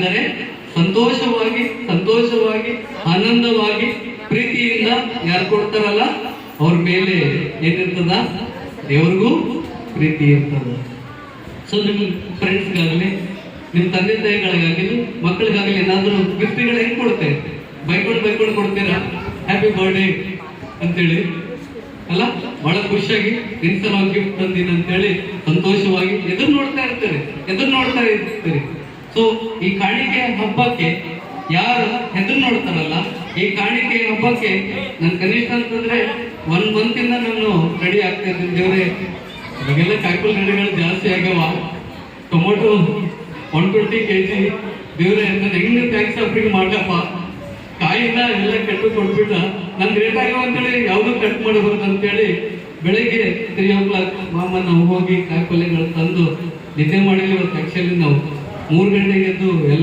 ಇದ್ದಾರೆ, ಸಂತೋಷವಾಗಿ ಆನಂದವಾಗಿ ಪ್ರೀತಿಯಿಂದ ಯಾರು ಕೊಡ್ತಾರಲ್ಲ ಅವ್ರ ಮೇಲೆ ಏನಿರ್ತದ, ದೇವ್ರಿಗೂ ಪ್ರೀತಿ ಇರ್ತದ. ಸೊ ನಿಮ್ ಫ್ರೆಂಡ್ಸ್ಗಾಗಲಿ, ನಿಮ್ ತಂದೆ ತಾಯಿಗಳಿಗಾಗಲಿ, ಮಕ್ಕಳಿಗಾಗಲಿ ಏನಾದ್ರೂ ಗಿಫ್ಟ್ಗಳು ಹೆಂಗ್ ಕೊಡ್ತೇವೆ? ಬೈಕೊಂಡು ಕೊಡ್ತೀರಾ, ಹ್ಯಾಪಿ ಬರ್ಡೇ ಅಂತೇಳಿ ಅಲ್ಲ, ಬಹಳ ಖುಷಿಯಾಗಿ ಇನ್ಸಲ ಗಿಫ್ಟ್ ತಂದಿನ ಅಂತೇಳಿ ಸಂತೋಷವಾಗಿ ಎದುರು ನೋಡ್ತಾ ಇರ್ತೀರಿ. ಸೊ ಈ ಕಾಣಿಕೆ ಹಬ್ಬಕ್ಕೆ ಯಾರು ಎದುರು ನೋಡ್ತಾರಲ್ಲ, ಈ ಕಾಣಿಕೆ ಹಬ್ಬಕ್ಕೆ ನನ್ ಕನಿಷ್ಠ ಅಂತಂದ್ರೆ 1 ಮಂತ್ ಇಂದ ನಾನು ರೆಡಿ ಆಗ್ತಾ ಇದ್ದೀನಿ. ದೇವ್ರೆ, ಇವಾಗೆಲ್ಲ ಕಾಯಿಪಲ್ಲೆ ರೆಡಿಗಳು ಜಾಸ್ತಿ ಆಗ್ಯಾವ, ಟೊಮೊಟೊ 120 kg, ದೇವ್ರೆ ನಾನು ಹೆಂಗ್ ಥ್ಯಾಂಕ್ಸ್ ಆಫ್ರಿಂಗ್ ಮಾಡಪ್ಪ, ಕಾಯಿನ ಎಲ್ಲ ಕೆಟ್ಟು ಕೊಟ್ಬಿಟ್ಟ, ನನ್ ರೇಟ್ ಆಗ್ಯಾವ ಅಂತೇಳಿ ಯಾವ್ದು ಕಟ್ ಮಾಡಬಾರ್ದು ಅಂತೇಳಿ ಬೆಳಿಗ್ಗೆ 3 o'clock ಮಾಮ ನಾವು ಹೋಗಿ ಕಾಯಿಪಲ್ಲೆಗಳು ತಂದು ನಿದ್ದೆ ಮಾಡಿಲ್ಲ. ಇವತ್ತು ಆಕ್ಚುಲಿ ನಾವು 3 ಗಂಟೆಗೆ ಎದ್ದು ಎಲ್ಲ